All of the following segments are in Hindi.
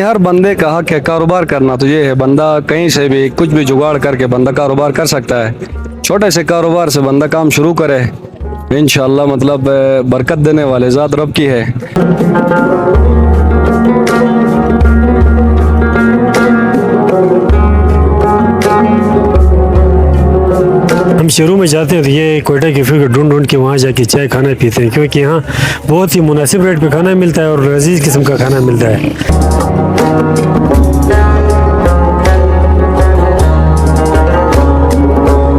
हर बंदे का हक है कारोबार करना, तो ये है बंदा कहीं से भी कुछ भी जुगाड़ करके बंदा कारोबार कर सकता है। छोटे से कारोबार से बंदा काम शुरू करे, इंशाल्लाह मतलब बरकत देने वाले ज़ात रब की है। हम शुरू में जाते हैं तो ये कोयटा कैफ़े को ढूंढ के वहाँ जाके चाय खाना पीते हैं, क्योंकि यहाँ बहुत ही मुनासिब रेट पे खाना मिलता है और लजीज किस्म का खाना मिलता है।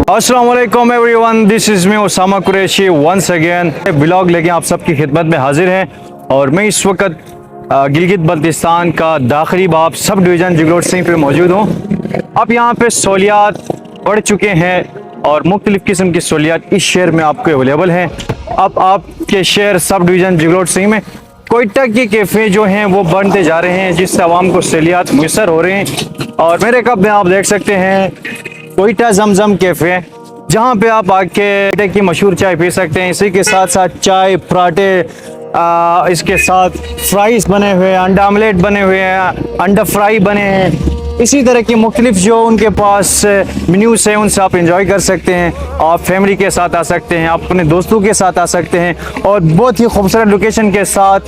अस्सलाम वालेकुम everyone, this is me Usama Qureshi once again blog लेके आप सबकी खिदमत में हाजिर हैं। और मैं इस वक्त गिलगित बल्तिस्तान का दाखिली बाब सब डिवीज़न जिगलोट सिंह पे मौजूद हूँ। अब यहाँ पे सहूलियात बढ़ चुके हैं और मुख्तलिफ़ किस्म की सहूलियात इस शहर में आपको अवेलेबल हैं। अब आपके शहर सब डिवीज़न जिगलोट सिंह में कोयटा के कैफ़े जो हैं वो बनते जा रहे हैं, जिससे आवाम को सहूलियात मुयसर हो रहे हैं। और मेरे कप में आप देख सकते हैं कोयटा जमजम कैफ़े, जहाँ पे आप आके कोयटा की मशहूर चाय पी सकते हैं। इसी के साथ साथ चाय पराठे, इसके साथ फ्राइज बने हुए हैं, अंडा आमलेट बने हुए हैं, अंडा फ्राई बने हैं। इसी तरह की मुख्तलिफ जो उनके पास मेन्यूज़ हैं उनसे आप इंजॉय कर सकते हैं। आप फैमिली के साथ आ सकते हैं, आप अपने दोस्तों के साथ आ सकते हैं। और बहुत ही खूबसूरत लोकेशन के साथ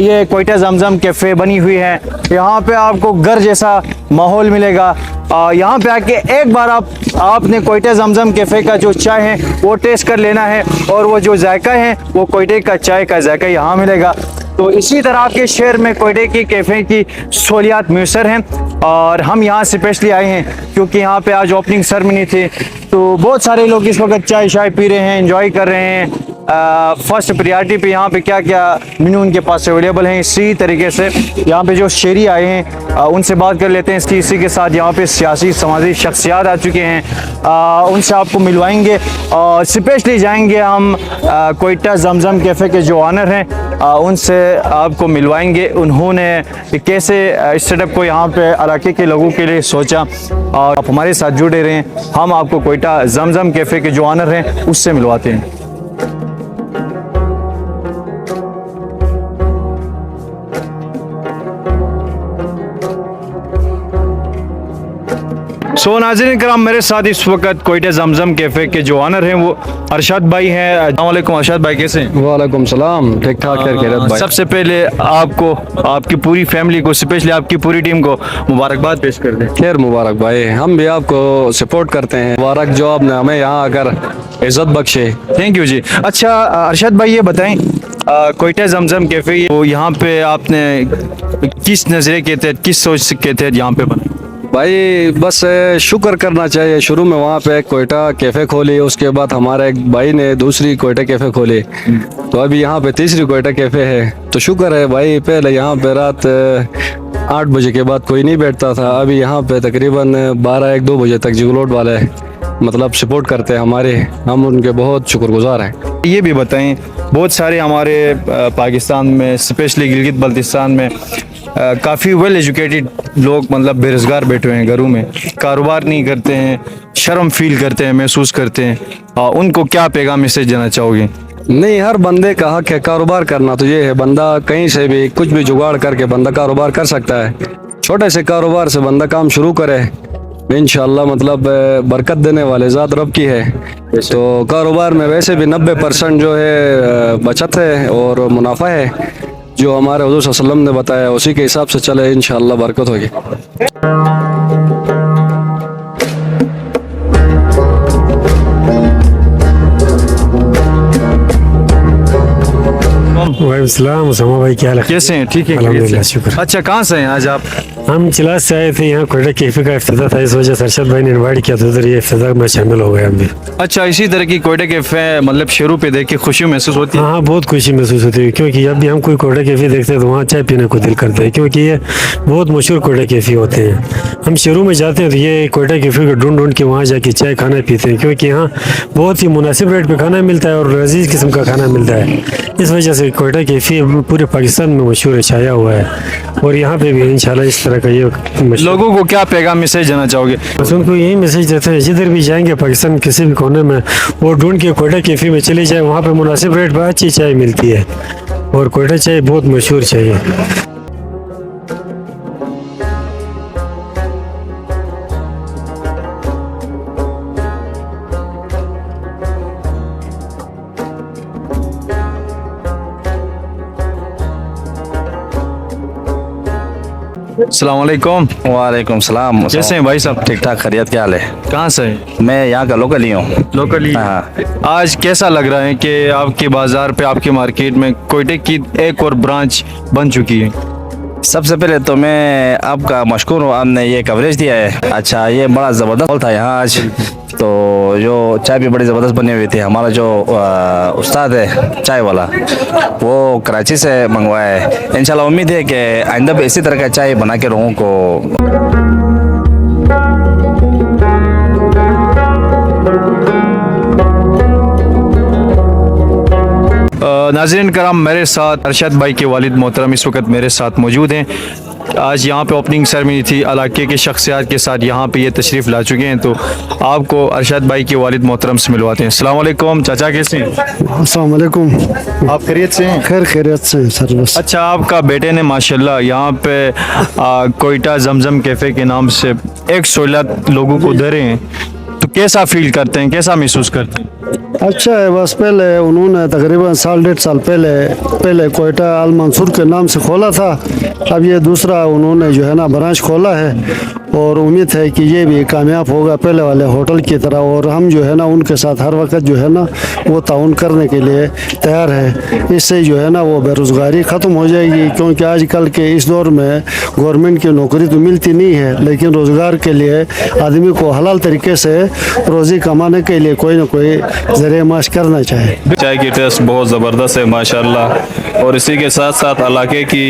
ये कोयटा जमजम कैफ़े बनी हुई है। यहाँ पे आपको घर जैसा माहौल मिलेगा। यहाँ पे आके एक बार आपने कोयटा जमजम कैफ़े का जो चाय है वो टेस्ट कर लेना है, और वो जो जायका है वो कोयटे का चाय का जायका यहाँ मिलेगा। तो इसी तरह आपके शहर में कोयटे की कैफ़े की सहूलियात मुयसर हैं। और हम यहाँ स्पेशली आए हैं क्योंकि यहाँ पे आज ओपनिंग सेरेमनी थी, तो बहुत सारे लोग इस वक्त चाय शाय पी रहे हैं, एंजॉय कर रहे हैं। फर्स्ट प्रायोरिटी पे यहाँ पे क्या क्या मेन्यू उनके पास अवेलेबल हैं। इसी तरीके से यहाँ पे जो शहरी आए हैं उनसे बात कर लेते हैं। इसी के साथ यहाँ पे सियासी समाजी शख्सियात आ चुके हैं, उनसे आपको मिलवाएंगे। और स्पेशली जाएंगे हम कोयटा जमजम कैफ़े के जो ऑनर हैं उनसे आपको मिलवाएंगे। उन्होंने कैसे इस सेटअप को यहाँ पे इलाके के लोगों के लिए सोचा, और आप हमारे साथ जुड़े रहें। हम आपको कोयटा जमजम कैफ़े के जो ऑनर हैं उससे मिलवाते हैं। सो नाज़रीन कराम, मेरे साथ इस वक्त कोयटा जमजम कैफ़े के जो ऑनर हैं वो अरशद भाई हैं। अस्सलाम वालेकुम अरशद भाई, कैसे हैं? वालेकुम सलाम, ठीक ठाक भाई। सबसे पहले आपको, आपकी पूरी फैमिली को, स्पेशली आपकी पूरी टीम को मुबारकबाद पेश कर दें। खैर मुबारक भाई, हम भी आपको सपोर्ट करते हैं। मुबारक जो आपने हमें यहाँ आकर इज्जत बख्शे। थैंक यू जी। अच्छा अरशद भाई, ये बताएं कोयटा जमजम कैफ़े वो यहाँ पे आपने किस नज़रिए के तहत, किस सोच के तहत यहाँ पे बना? भाई बस शुक्र करना चाहिए। शुरू में वहाँ पे कोयटा कैफ़े खोली, उसके बाद हमारे एक भाई ने दूसरी कोयटा कैफ़े खोली, तो अभी यहाँ पे तीसरी कोयटा कैफ़े है। तो शुक्र है भाई। पहले यहाँ पे रात 8 बजे के बाद कोई नहीं बैठता था, अभी यहाँ पे तकरीबन 12-1-2 बजे तक जिगलोट वाले मतलब सपोर्ट करते हैं हमारे, हम उनके बहुत शुक्रगुजार हैं। ये भी बताएं, बहुत सारे हमारे पाकिस्तान में स्पेशली गिलगित बल्तिस्तान में काफ़ी वेल एजुकेटेड लोग मतलब बेरोज़गार बैठे हुए हैं, घरों में कारोबार नहीं करते हैं, शर्म फील करते हैं, महसूस करते हैं। उनको क्या पैगाम मैसेज देना चाहोगे? नहीं, हर बंदे का हक है कारोबार करना, तो ये है बंदा कहीं से भी कुछ भी जुगाड़ करके बंदा कारोबार कर सकता है। छोटे से कारोबार से बंदा काम शुरू करे, इंशाल्लाह मतलब बरकत देने वाले ज़ात रब की है। तो कारोबार में वैसे भी 90% जो है बचत है और मुनाफा है, जो हमारे हुज़ूर सल्लल्लाहु अलैहि वसल्लम ने बताया, उसी के हिसाब से चले, इंशाल्लाह बरकत होगी। वालेकुम उसामा भाई, क्या हाल है? कैसे हैं? ठीक है, अल्हम्दुलिल्लाह, शुक्र। अच्छा, कहाँ से हैं आज आप? हम चिलास से आए थे, यहाँ कोयटा कैफ़े का इफ्तिताह था, इस वजह से अरशद भाई ने इन्वाइट किया, तो उधर ये इफ्तिताह में शामिल हो गए हम भी। अच्छा, इसी तरह की कोयटा कैफ़े मतलब शुरू पे देख के खुशी महसूस होती है? हाँ, बहुत खुशी महसूस होती है, क्योंकि जब भी हम कोई कोयटा कैफ़े देखते हैं तो वहाँ चाय पीने को दिल करता है, क्योंकि ये बहुत मशहूर कोयटा कैफ़े होते हैं। हम शुरू में जाते हैं तो ये कोयटा कैफ़े को ढूंढ के वहाँ जाके चाय खाना पीते हैं, क्योंकि यहाँ बहुत ही मुनासिब रेट पर खाना मिलता है और लजीज किस्म का खाना मिलता है। इस वजह से कोयटा कैफ़े पूरे पाकिस्तान में मशहूर है, छाया हुआ है। और यहाँ पे भी इंशाल्लाह इस तरह का ये लोगों को क्या पैगाम मैसेज देना चाहोगे? बस उनको यही मैसेज देते हैं, जिधर भी जाएंगे पाकिस्तान किसी भी कोने में, वो ढूंढ के कोयटा कैफ़े में चले जाए, वहाँ पे मुनासिब रेट पर अच्छी चाय मिलती है और कोयटा चाय बहुत मशहूर चाय है। अस्सलाम वालेकुम। वालेकुम सलाम। कैसे हैं भाई साहब? ठीक ठाक, खैरियत, क्या हाल है? कहाँ से हैं? मैं यहाँ का लोकल ही हूँ। लोकली। हाँ। आज कैसा लग रहा है कि आपके बाजार पे, आपके मार्केट में कोयटे की एक और ब्रांच बन चुकी है? सबसे पहले तो मैं आपका मशकूर हूँ, आपने ये कवरेज दिया है। अच्छा, ये बड़ा ज़बरदस्त हॉल था यहाँ आज। तो जो चाय भी बड़ी ज़बरदस्त बनी हुई थी। हमारा जो उस्ताद है चाय वाला, वो कराची से मंगवाया है। इंशाल्लाह उम्मीद है कि आइंदा भी इसी तरह का चाय बना के लोगों को। नाज़रीन कराम, मेरे साथ अरशद भाई के वालिद मोहतरम इस वक्त मेरे साथ मौजूद हैं। आज यहाँ पे ओपनिंग सेरेमनी थी, इलाके के शख्सियात के साथ यहाँ पे ये तशरीफ़ ला चुके हैं। तो आपको अरशद भाई के वालिद मोहतरम से मिलवाते हैं। अस्सलाम वालेकुम चाचा, कैसे हैं? अस्सलाम वालेकुम। आप खैरियत से हैं? खैर खैरियत से हैं सर। बस अच्छा, आपका बेटे ने माशाल्लाह यहाँ पे कोयटा जमजम कैफ़े के नाम से एक सहूलत लोगों को दे रहे हैं, तो कैसा फील करते हैं, कैसा महसूस करते हैं? अच्छा है। बस पहले उन्होंने तकरीबन साल 1.5 साल पहले कोयटा अल मंसूर के नाम से खोला था। अब ये दूसरा उन्होंने जो है ना ब्रांच खोला है, और उम्मीद है कि ये भी कामयाब होगा पहले वाले होटल की तरह। और हम जो है ना उनके साथ हर वक्त जो है ना वो ताउन करने के लिए तैयार है। इससे जो है ना वो बेरोज़गारी ख़त्म हो जाएगी, क्योंकि आजकल के इस दौर में गवर्नमेंट की नौकरी तो मिलती नहीं है, लेकिन रोज़गार के लिए आदमी को हलाल तरीके से रोज़ी कमाने के लिए कोई ना कोई ज़रिया माश करना चाहिए। चाय की टेस्ट बहुत ज़बरदस्त है माशाल्लाह, और इसी के साथ साथ इलाके की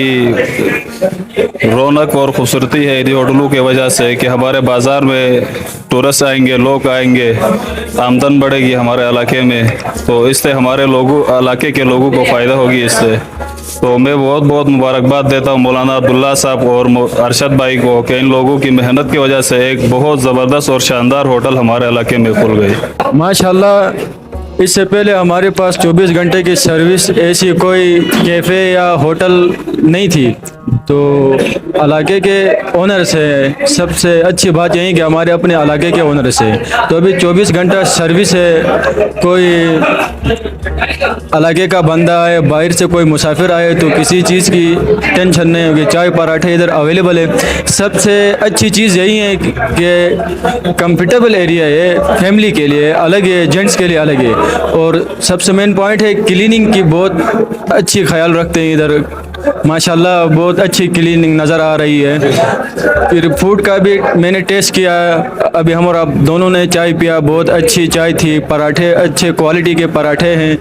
रौनक और खूबसूरती है इन होटलों की वजह से कि हमारे बाज़ार में टूरिस्ट आएंगे, लोग आएंगे, आमदन बढ़ेगी हमारे इलाके में। तो इससे हमारे लोगों, इलाके के लोगों को फ़ायदा होगी इससे। तो मैं बहुत बहुत मुबारकबाद देता हूँ मौलाना अब्दुल्ला साहब और अरशद भाई को कि इन लोगों की मेहनत की वजह से एक बहुत ज़बरदस्त और शानदार होटल हमारे इलाके में खुल गई। माशाल्लाह, इससे पहले हमारे पास 24 घंटे की सर्विस, ऐसी कोई कैफ़े या होटल नहीं थी। तो इलाके के ओनर से सबसे अच्छी बात यही कि हमारे अपने इलाके के ओनर से तो अभी 24 घंटा सर्विस है। कोई इलाके का बंदा आए, बाहर से कोई मुसाफिर आए तो किसी चीज़ की टेंशन नहीं होगी, चाय पराठे इधर अवेलेबल है। सबसे अच्छी चीज़ यही है कि कंफर्टेबल एरिया है, फैमिली के लिए अलग है, जेंट्स के लिए अलग है। और सबसे मेन पॉइंट है क्लीनिंग की, बहुत अच्छी ख्याल रखते हैं इधर माशाल्लाह, बहुत अच्छी क्लीनिंग नज़र आ रही है। फिर फूड का भी मैंने टेस्ट किया, अभी हम और आप दोनों ने चाय पिया, बहुत अच्छी चाय थी, पराठे अच्छे क्वालिटी के पराठे हैं।